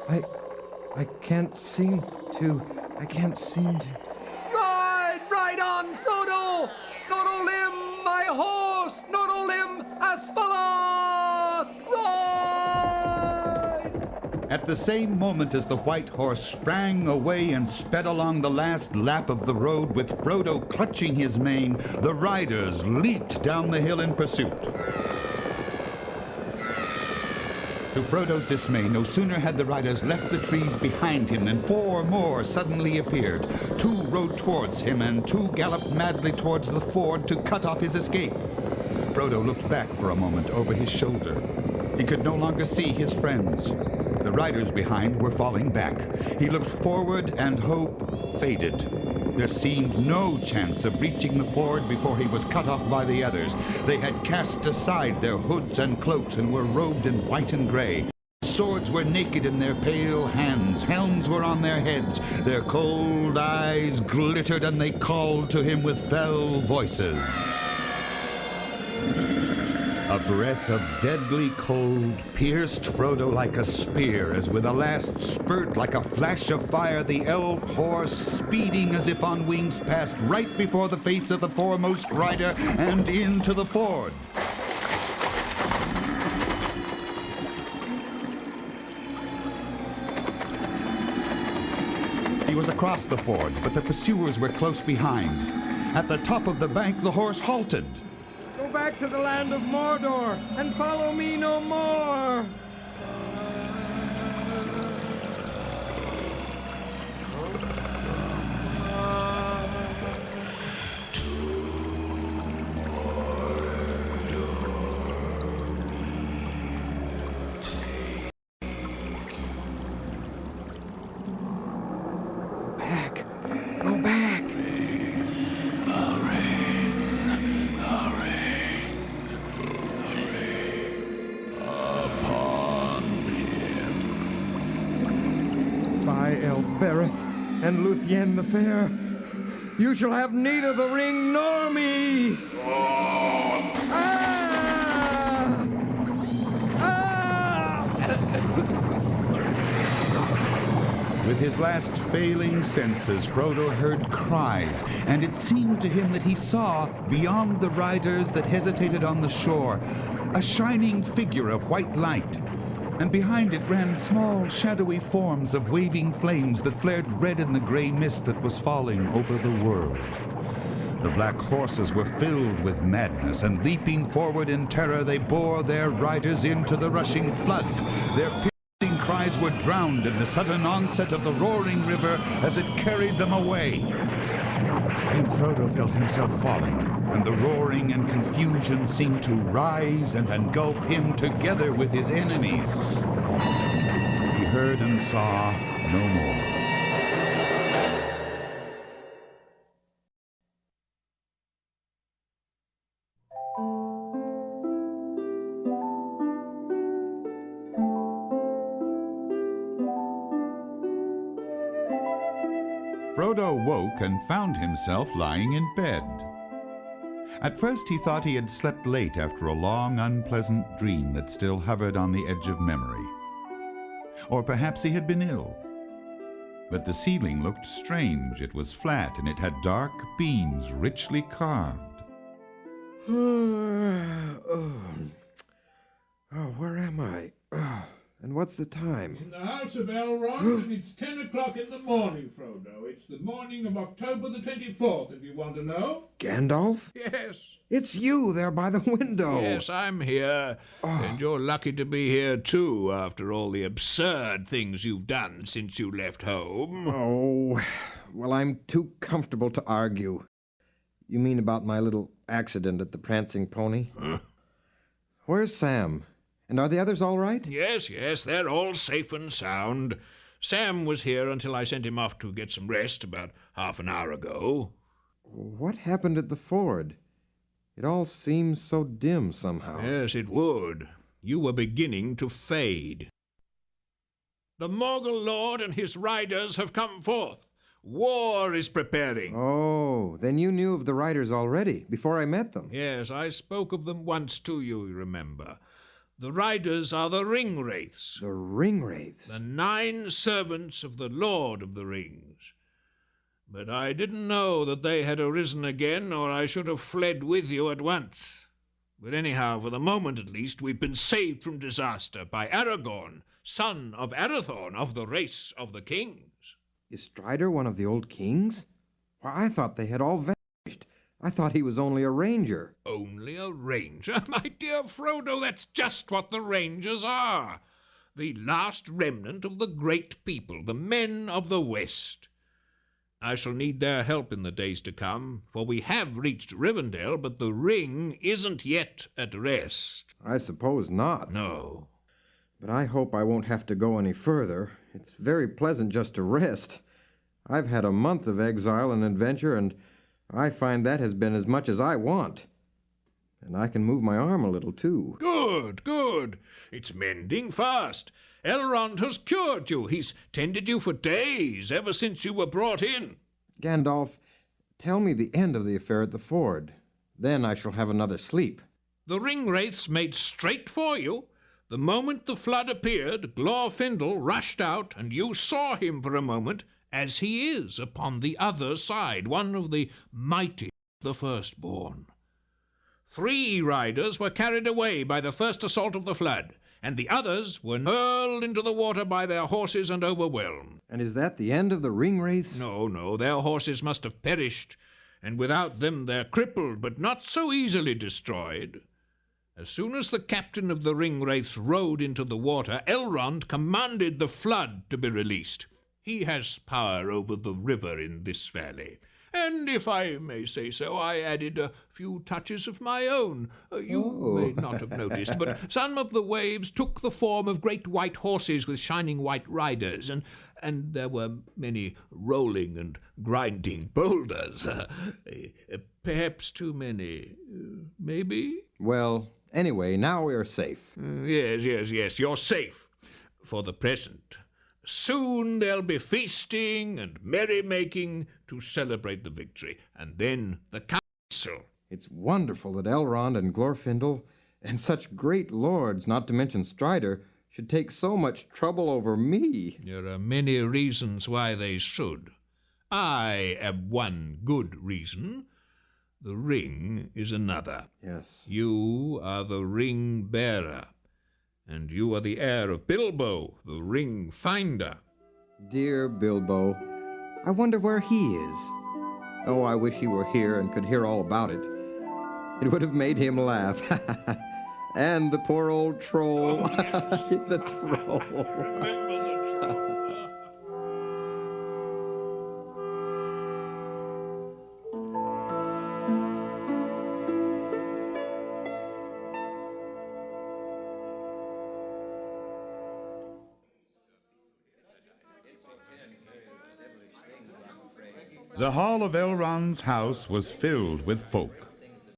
I... I can't seem to... Ride on, Frodo! Nodolim, my horse! Nodolim, Asphalot! Ride! At the same moment as the white horse sprang away and sped along the last lap of the road with Frodo clutching his mane, the riders leaped down the hill in pursuit. To Frodo's dismay, no sooner had the riders left the trees behind him than 4 more suddenly appeared. 2 rode towards him, and 2 galloped madly towards the ford to cut off his escape. Frodo looked back for a moment over his shoulder. He could no longer see his friends. The riders behind were falling back. He looked forward, and hope faded. There seemed no chance of reaching the ford before he was cut off by the others. They had cast aside their hoods and cloaks and were robed in white and gray. Swords were naked in their pale hands. Helms were on their heads. Their cold eyes glittered, and they called to him with fell voices. A breath of deadly cold pierced Frodo like a spear, as with a last spurt, like a flash of fire, the elf horse, speeding as if on wings, passed right before the face of the foremost rider and into the ford. He was across the ford, but the pursuers were close behind. At the top of the bank, the horse halted. Go back to the land of Mordor and follow me no more! Go back! By Elbereth and Luthien the Fair, you shall have neither the ring nor me! Ah! Ah! With his last failing senses, Frodo heard cries, and it seemed to him that he saw, beyond the riders that hesitated on the shore, a shining figure of white light. And behind it ran small, shadowy forms of waving flames that flared red in the gray mist that was falling over the world. The black horses were filled with madness, and leaping forward in terror, they bore their riders into the rushing flood. Their piercing cries were drowned in the sudden onset of the roaring river as it carried them away. And Frodo felt himself falling, and the roaring and confusion seemed to rise and engulf him together with his enemies. He heard and saw no more. Frodo woke and found himself lying in bed. At first he thought he had slept late after a long, unpleasant dream that still hovered on the edge of memory. Or perhaps he had been ill. But the ceiling looked strange. It was flat, and it had dark beams richly carved. Where am I? And what's the time? In the house of Elrond, and it's 10 o'clock in the morning, Frodo. It's the morning of October the 24th, if you want to know. Gandalf? Yes. It's you there by the window. Yes, I'm here. And you're lucky to be here, too, after all the absurd things you've done since you left home. Oh, well, I'm too comfortable to argue. You mean about my little accident at the Prancing Pony? Huh? Where's Sam? And are the others all right? Yes, they're all safe and sound. Sam was here until I sent him off to get some rest about half an hour ago. What happened at the ford? It all seems so dim somehow. Yes, it would. You were beginning to fade. The Morgul Lord and his riders have come forth. War is preparing. Oh, then you knew of the riders already, before I met them. Yes, I spoke of them once to you, remember. The riders are the ring wraiths, The ring wraiths. the 9 servants of the Lord of the Rings. But I didn't know that they had arisen again, or I should have fled with you at once. But anyhow, for the moment at least, we've been saved from disaster by Aragorn, son of Arathorn of the race of the kings. Is Strider one of the old kings? Why, I thought they had all vanished. I thought he was only a ranger. Only a ranger? My dear Frodo, that's just what the rangers are. The last remnant of the great people, the men of the West. I shall need their help in the days to come, for we have reached Rivendell, but the ring isn't yet at rest. I suppose not. No. But I hope I won't have to go any further. It's very pleasant just to rest. I've had a month of exile and adventure, and I find that has been as much as I want. And I can move my arm a little, too. Good, good. It's mending fast. Elrond has cured you. He's tended you for days, ever since you were brought in. Gandalf, tell me the end of the affair at the ford. Then I shall have another sleep. The ring wraiths made straight for you. The moment the flood appeared, Glorfindel rushed out, and you saw him for a moment, as he is upon the other side, one of the mighty, the firstborn. 3 riders were carried away by the first assault of the flood, and the others were hurled into the water by their horses and overwhelmed. And is that the end of the ring wraiths? No, no, their horses must have perished, and without them they're crippled, but not so easily destroyed. As soon as the captain of the ring wraiths rode into the water, Elrond commanded the flood to be released. He has power over the river in this valley. And if I may say so, I added a few touches of my own. You may not have noticed, but some of the waves took the form of great white horses with shining white riders, and there were many rolling and grinding boulders. Perhaps too many. Maybe? Well, anyway, now we are safe. Yes, you're safe. For the present. Soon there'll be feasting and merrymaking to celebrate the victory, and then the council. It's wonderful that Elrond and Glorfindel, and such great lords, not to mention Strider, should take so much trouble over me. There are many reasons why they should. I am one good reason. The ring is another. Yes. You are the ring bearer. And you are the heir of Bilbo, the ring finder. Dear Bilbo, I wonder where he is. Oh, I wish he were here and could hear all about it. It would have made him laugh. And the poor old troll. Oh, yes. The troll. Remember the troll. The hall of Elrond's house was filled with folk.